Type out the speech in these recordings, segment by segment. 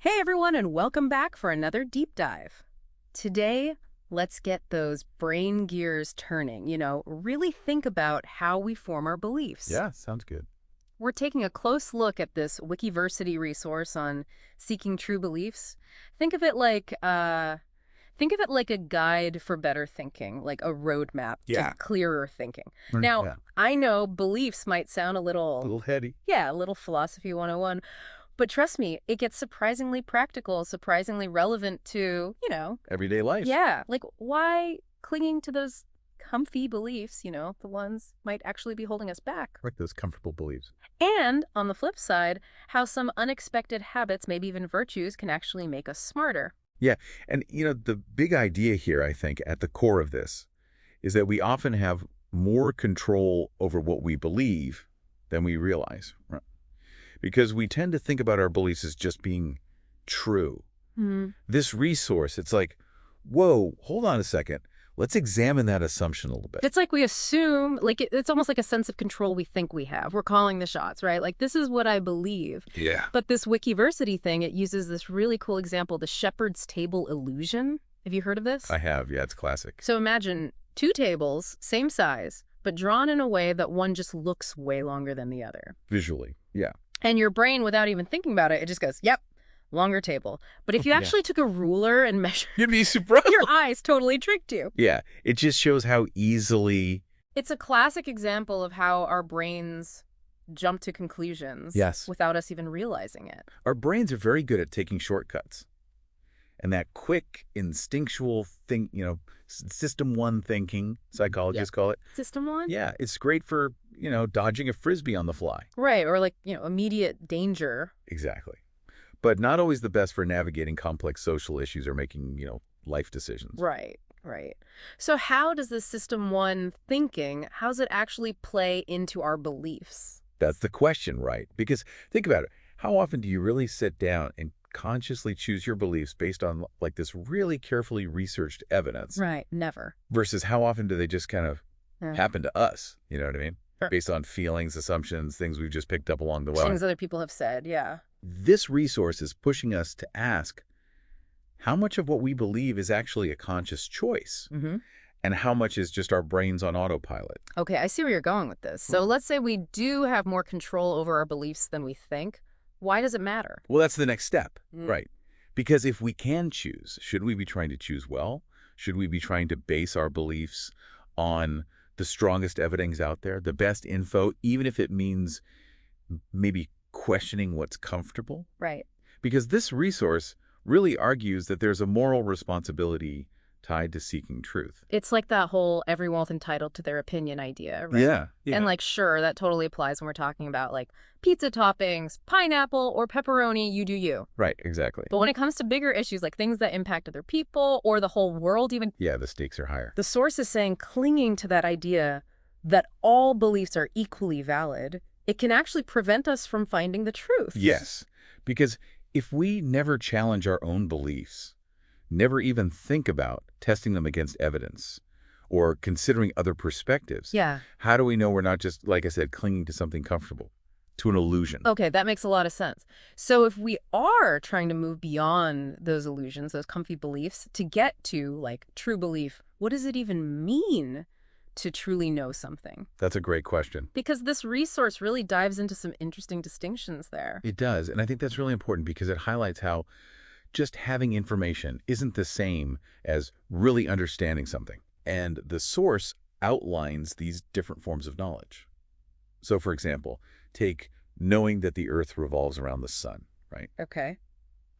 Hey everyone, and welcome back for another deep dive. Today, let's get those brain gears turning, really think about how we form our beliefs. Yeah, sounds good. We're taking a close look at this Wikiversity resource on seeking true beliefs. Think of it like a guide for better thinking, like a roadmap to Yeah. clearer thinking. Mm, Now, yeah. I know beliefs might sound a A little, little heady. yeah, a little philosophy 101. But trust me, it gets surprisingly practical, surprisingly relevant to, Everyday life. yeah, like why clinging to those comfy beliefs, the ones might actually be holding us back. Like those comfortable beliefs. And on the flip side, how some unexpected habits, maybe even virtues, can actually make us smarter. Yeah. And, the big idea here, I think, at the core of this is that we often have more control over what we believe than we realize. Right? Because we tend to think about our beliefs as just being true. This resource, it's like, whoa, hold on a second. Let's examine that assumption a little bit. It's like we assume, like it's almost like a sense of control we think we have. We're calling the shots, right? Like this is what I believe. Yeah. But this Wikiversity thing, it uses this really cool example, the shepherd's table illusion. Have you heard of this? I have. Yeah, it's classic. So imagine two tables, same size, but drawn in a way that one just looks way longer than the other. Visually. Yeah. And your brain, without even thinking about it, it just goes, yep, longer table. But if you Yeah. actually took a ruler and measured, You'd be surprised. your eyes totally tricked you. Yeah. It just shows how easily. It's a classic example of how our brains jump to conclusions Yes. without us even realizing it. Our brains are very good at taking shortcuts. And that quick, instinctual thing, system one thinking, psychologists call it. System one? Yeah, it's great for, dodging a Frisbee on the fly. Right, or like, immediate danger. Exactly. But not always the best for navigating complex social issues or making, life decisions. Right, right. So how does this system one thinking, how does it actually play into our beliefs? That's the question, right? Because think about it. How often do you really sit down and consciously choose your beliefs based on like this really carefully researched evidence Right, never. versus how often do they just kind of happen to us? You know what I mean? Sure. Based on feelings, assumptions, things we've just picked up along the way. Things other people have said, yeah. This resource is pushing us to ask how much of what we believe is actually a conscious choice and how much is just our brains on autopilot. Okay, I see where you're going with this. So let's say we do have more control over our beliefs than we think. Why does it matter? Well, that's the next step, right? Because if we can choose, should we be trying to choose well? Should we be trying to base our beliefs on the strongest evidence out there, the best info, even if it means maybe questioning what's comfortable? Right. Because this resource really argues that there's a moral responsibility tied to seeking truth. It's like that whole everyone's entitled to their opinion idea, right? Yeah. And like, sure, that totally applies when we're talking about like pizza toppings, pineapple, or pepperoni, you do you. Right, exactly. But when it comes to bigger issues like things that impact other people or the whole world even, Yeah, the stakes are higher. the source is saying clinging to that idea that all beliefs are equally valid, it can actually prevent us from finding the truth. Yes, because if we never challenge our own beliefs, never even think about testing them against evidence or considering other perspectives, Yeah. how do we know we're not just, like I said, clinging to something comfortable, to an illusion? Okay, that makes a lot of sense. So if we are trying to move beyond those illusions, those comfy beliefs, to get to like true belief, what does it even mean to truly know something? That's a great question. Because this resource really dives into some interesting distinctions there. It does, and I think that's really important because it highlights how just having information isn't the same as really understanding something. And the source outlines these different forms of knowledge. So, for example, take knowing that the Earth revolves around the sun, right? Okay.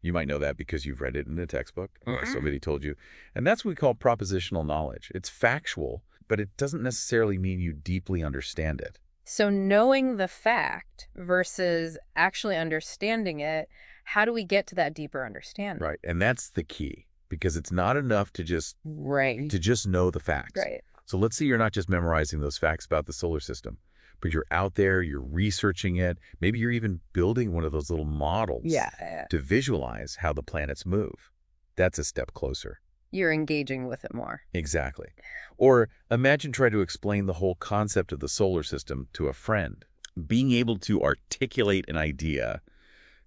You might know that because you've read it in a textbook or somebody told you. And that's what we call propositional knowledge. It's factual, but it doesn't necessarily mean you deeply understand it. So knowing the fact versus actually understanding it, how do we get to that deeper understanding? Right. And that's the key because it's not enough to just know the facts. Right. So let's say you're not just memorizing those facts about the solar system, but you're out there, you're researching it. Maybe you're even building one of those little models to visualize how the planets move. That's a step closer. You're engaging with it more. Exactly. Or imagine trying to explain the whole concept of the solar system to a friend. Being able to articulate an idea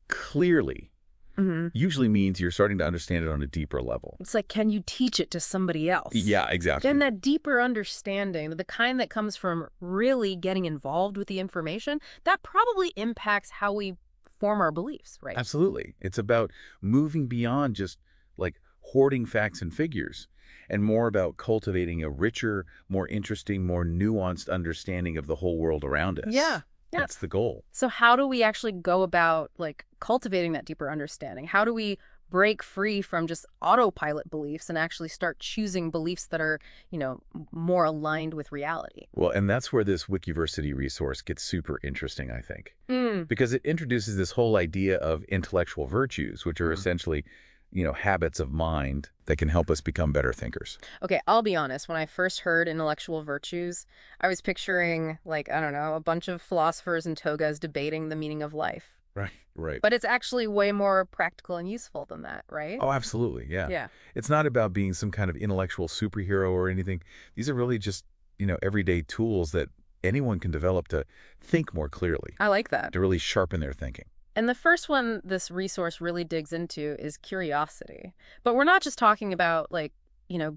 clearly Hmm. usually means you're starting to understand it on a deeper level. It's like, can you teach it to somebody else? Yeah, exactly. And that deeper understanding, the kind that comes from really getting involved with the information, that probably impacts how we form our beliefs, right? Absolutely. It's about moving beyond just like hoarding facts and figures and more about cultivating a richer, more interesting, more nuanced understanding of the whole world around Yeah. us. Yeah. That's the goal. So how do we actually go about like cultivating that deeper understanding? How do we break free from just autopilot beliefs and actually start choosing beliefs that are, more aligned with reality? Well, and that's where this Wikiversity resource gets super interesting, I think, Mm. because it introduces this whole idea of intellectual virtues, which are essentially, habits of mind that can help us become better thinkers. Okay, I'll be honest. When I first heard intellectual virtues, I was picturing, like, I don't know, a bunch of philosophers in togas debating the meaning of life. Right. Right. But it's actually way more practical and useful than that, right? Oh, absolutely. Yeah. Yeah, It's not about being some kind of intellectual superhero or anything. These are really just, everyday tools that anyone can develop to think more clearly, I like that. to really sharpen their thinking. And the first one this resource really digs into is curiosity. But we're not just talking about, like,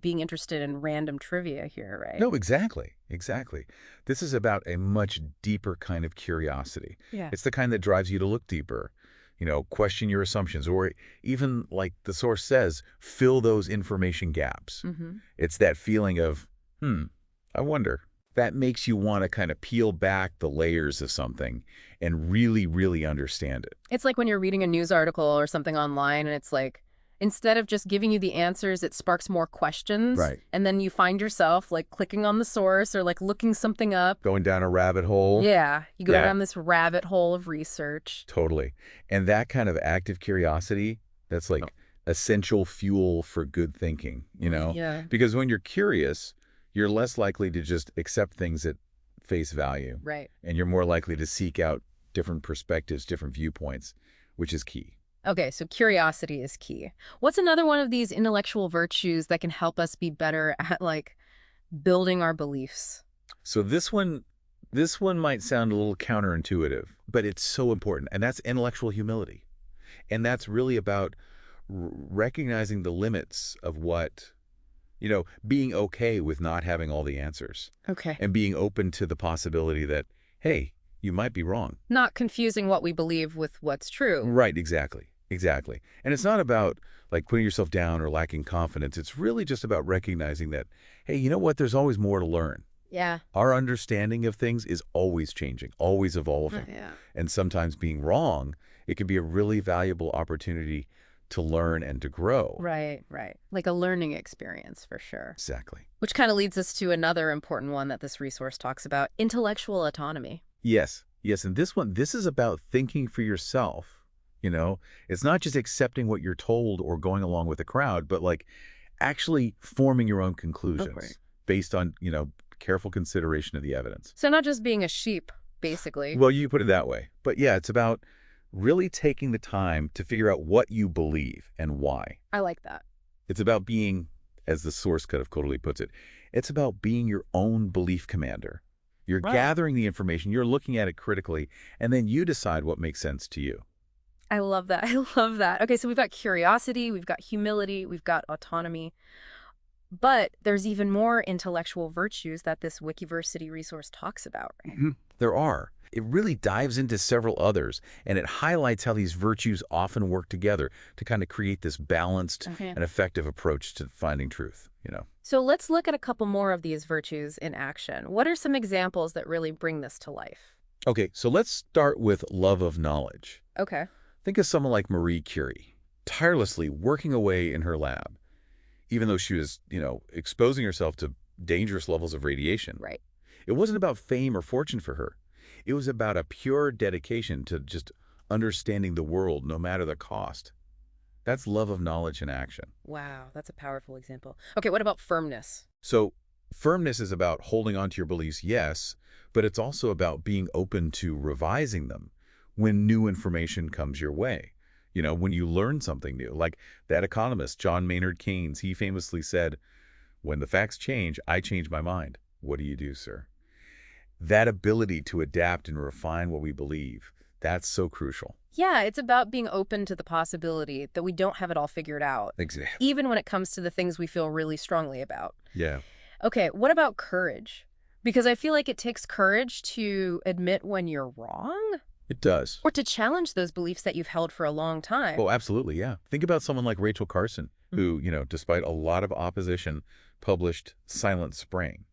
being interested in random trivia here, right? No, exactly. Exactly. This is about a much deeper kind of curiosity. Yeah. It's the kind that drives you to look deeper, question your assumptions, or even, like the source says, fill those information gaps. Mm-hmm. It's that feeling of, I wonder. That makes you want to kind of peel back the layers of something and really, really understand it. It's like when you're reading a news article or something online and it's like, instead of just giving you the answers, it sparks more questions. Right. And then you find yourself like clicking on the source or like looking something up. Going down a rabbit hole. Yeah. You go Yeah. down this rabbit hole of research. Totally. And that kind of active curiosity, that's like essential fuel for good thinking, Yeah. Because when you're curious, you're less likely to just accept things at face value. Right. And you're more likely to seek out different perspectives, different viewpoints, which is key. Okay, so curiosity is key. What's another one of these intellectual virtues that can help us be better at like building our beliefs? So this one might sound a little counterintuitive, but it's so important. And that's intellectual humility. And that's really about recognizing the limits of what, being okay with not having all the answers Okay. and being open to the possibility that, hey, you might be wrong. Not confusing what we believe with what's true. Right, exactly. Exactly. And it's not about like putting yourself down or lacking confidence. It's really just about recognizing that, hey, you know what? There's always more to learn. Yeah. Our understanding of things is always changing, always evolving. Yeah. And sometimes being wrong, it can be a really valuable opportunity to learn and to grow. Right, right. Like a learning experience for sure. Exactly. Which kind of leads us to another important one that this resource talks about, intellectual autonomy. Yes. Yes. And this is about thinking for yourself. It's not just accepting what you're told or going along with the crowd, but like actually forming your own conclusions right. based on, careful consideration of the evidence. So not just being a sheep, basically. Well, you put it that way. But yeah, it's about really taking the time to figure out what you believe and why. I like that. It's about being, as the source kind of totally puts it, it's about being your own belief commander. You're Right. gathering the information, you're looking at it critically, and then you decide what makes sense to you. I love that. I love that. Okay, so we've got curiosity, we've got humility, we've got autonomy. But there's even more intellectual virtues that this Wikiversity resource talks about, right? There are. It really dives into several others, and it highlights how these virtues often work together to kind of create this balanced Okay. and effective approach to finding truth, So let's look at a couple more of these virtues in action. What are some examples that really bring this to life? Okay, so let's start with love of knowledge. Okay. Think of someone like Marie Curie, tirelessly working away in her lab, even though she was, exposing herself to dangerous levels of radiation. Right. It wasn't about fame or fortune for her. It was about a pure dedication to just understanding the world, no matter the cost. That's love of knowledge in action. Wow, that's a powerful example. Okay, what about firmness? So firmness is about holding on to your beliefs, yes, but it's also about being open to revising them when new information comes your way. When you learn something new, like that economist, John Maynard Keynes, he famously said, when the facts change, I change my mind. What do you do, sir? That ability to adapt and refine what we believe, that's so crucial. Yeah, it's about being open to the possibility that we don't have it all figured out, Exactly. even when it comes to the things we feel really strongly about. Yeah. Okay, what about courage? Because I feel like it takes courage to admit when you're wrong It does. or to challenge those beliefs that you've held for a long time. Oh, absolutely, yeah. Think about someone like Rachel Carson, who, despite a lot of opposition, published Silent Spring,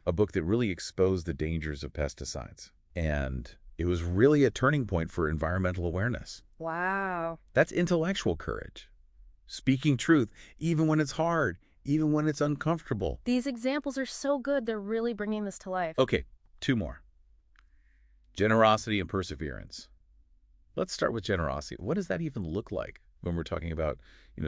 a book that really exposed the dangers of pesticides. And it was really a turning point for environmental awareness. Wow. That's intellectual courage. Speaking truth, even when it's hard, even when it's uncomfortable. These examples are so good. They're really bringing this to life. Okay, 2 more. Generosity and perseverance. Let's start with generosity. What does that even look like when we're talking about,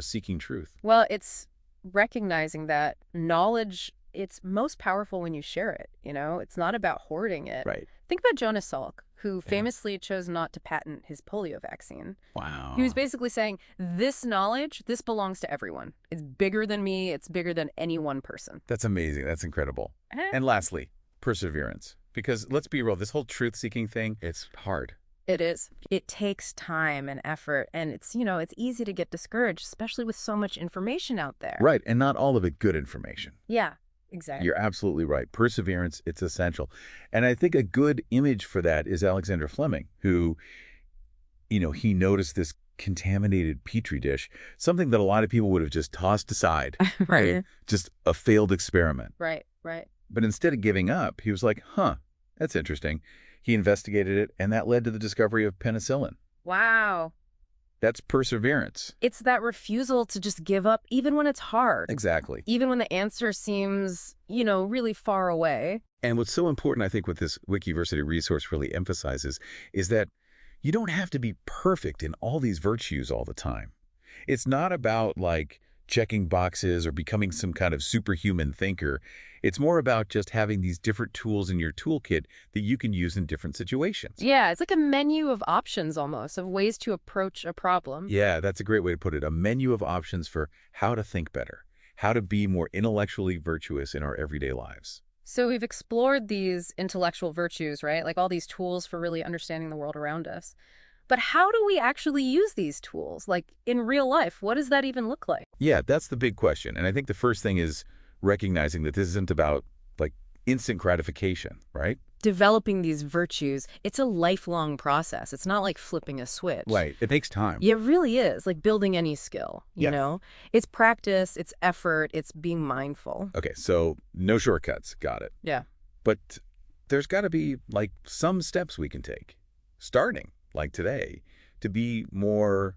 seeking truth? Well, it's recognizing that knowledge, it's most powerful when you share it, It's not about hoarding it. Right. Think about Jonas Salk, who famously chose not to patent his polio vaccine. Wow. He was basically saying, this knowledge, this belongs to everyone. It's bigger than me. It's bigger than any one person. That's amazing. That's incredible. And lastly, perseverance. Because let's be real, this whole truth-seeking thing, it's hard. It is. It takes time and effort, and it's easy to get discouraged, especially with so much information out there. Right, and not all of it good information. Yeah, exactly. You're absolutely right. Perseverance, it's essential. And I think a good image for that is Alexander Fleming, who, he noticed this contaminated petri dish, something that a lot of people would have just tossed aside. Right. Just a failed experiment. Right. But instead of giving up, he was like, that's interesting. He investigated it, and that led to the discovery of penicillin. Wow. That's perseverance. It's that refusal to just give up, even when it's hard. Exactly. Even when the answer seems, really far away. And what's so important, I think, what this Wikiversity resource really emphasizes is that you don't have to be perfect in all these virtues all the time. It's not about, checking boxes or becoming some kind of superhuman thinker. It's more about just having these different tools in your toolkit that you can use in different situations. Yeah, it's like a menu of options almost, of ways to approach a problem. Yeah, that's a great way to put it. A menu of options for how to think better, how to be more intellectually virtuous in our everyday lives. So we've explored these intellectual virtues, right? Like all these tools for really understanding the world around us. But how do we actually use these tools? Like in real life, what does that even look like? Yeah, that's the big question. And I think the first thing is recognizing that this isn't about instant gratification, right? Developing these virtues, it's a lifelong process. It's not like flipping a switch. Right. It takes time. It really is, like building any skill, you know? It's practice, it's effort, it's being mindful. Okay, so no shortcuts. Got it. Yeah. But there's got to be some steps we can take, starting like today, to be more,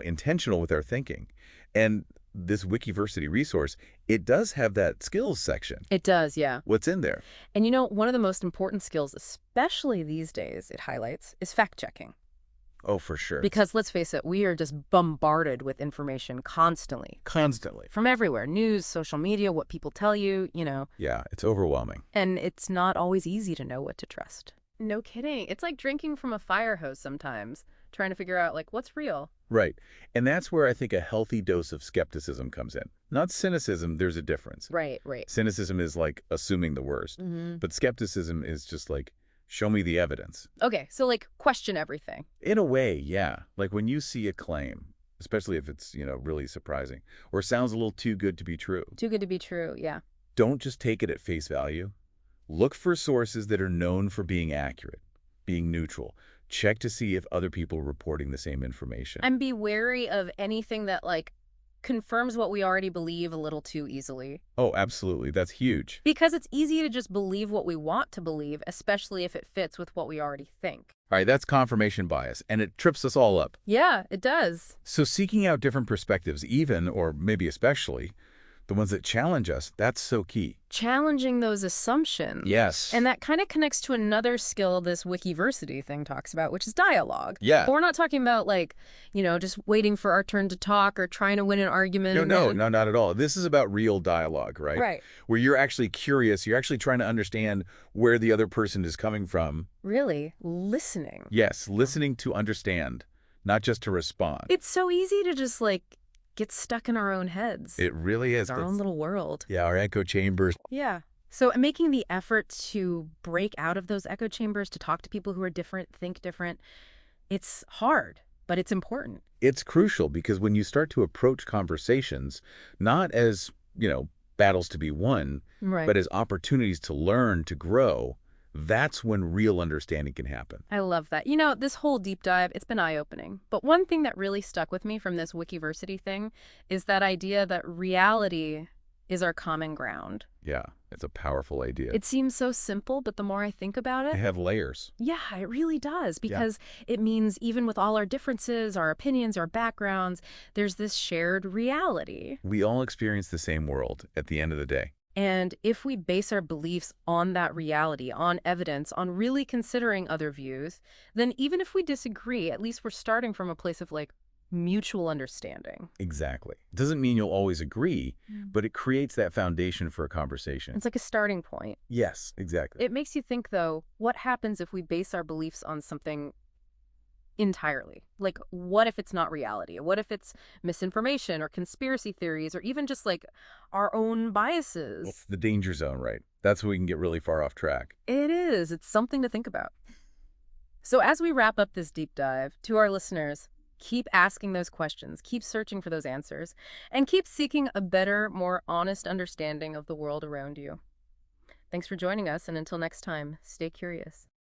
intentional with our thinking. And this Wikiversity resource, it does have that skills section. It does, yeah. What's in there? And one of the most important skills, especially these days, it highlights, is fact-checking. Oh, for sure. Because let's face it, we are just bombarded with information constantly. Constantly. From everywhere. News, social media, what people tell you, Yeah, it's overwhelming. And it's not always easy to know what to trust. No kidding. It's like drinking from a fire hose sometimes, trying to figure out, what's real. Right. And that's where I think a healthy dose of skepticism comes in. Not cynicism, there's a difference. Right. Cynicism is assuming the worst. But skepticism is just show me the evidence. Okay, so question everything. In a way, yeah. When you see a claim, especially if it's, really surprising, or sounds a little too good to be true. Too good to be true, yeah. Don't just take it at face value. Look for sources that are known for being accurate, being neutral. Check to see if other people are reporting the same information. And be wary of anything that, confirms what we already believe a little too easily. Oh, absolutely. That's huge. Because it's easy to just believe what we want to believe, especially if it fits with what we already think. All right, that's confirmation bias, and it trips us all up. Yeah, it does. So seeking out different perspectives, even, or maybe especially, the ones that challenge us, that's so key. Challenging those assumptions. Yes. And that kind of connects to another skill this Wikiversity thing talks about, which is dialogue. Yeah. But we're not talking about just waiting for our turn to talk or trying to win an argument. No, not at all. This is about real dialogue, right? Right. Where you're actually curious, you're actually trying to understand where the other person is coming from. Really? Listening. Yes, listening to understand, not just to respond. It's so easy to just get stuck in our own heads. It really is. It's our own little world. Yeah, our echo chambers. Yeah. So making the effort to break out of those echo chambers, to talk to people who are different, think different, It's hard, but it's important. It's crucial because when you start to approach conversations, not as, battles to be won, Right. but as opportunities to learn, to grow, that's when real understanding can happen. I love that. This whole deep dive, it's been eye-opening. But one thing that really stuck with me from this Wikiversity thing is that idea that reality is our common ground. Yeah, it's a powerful idea. It seems so simple, but the more I think about They it, have layers. yeah, it really does, Yeah. because it means even with all our differences, our opinions, our backgrounds, there's this shared reality. We all experience the same world at the end of the day. And if we base our beliefs on that reality, on evidence, on really considering other views, then even if we disagree, at least we're starting from a place of mutual understanding. Exactly. It doesn't mean you'll always agree, Mm. but it creates that foundation for a conversation. It's like a starting point. Yes, exactly. It makes you think, though, what happens if we base our beliefs on something entirely? What if it's not reality? What if it's misinformation or conspiracy theories or even just our own It's biases? the danger zone, right? That's when we can get really far off track. It is. It's something to think about. So as we wrap up this deep dive, to our listeners, keep asking those questions, keep searching for those answers, and keep seeking a better, more honest understanding of the world around you. Thanks for joining us, and until next time, stay curious.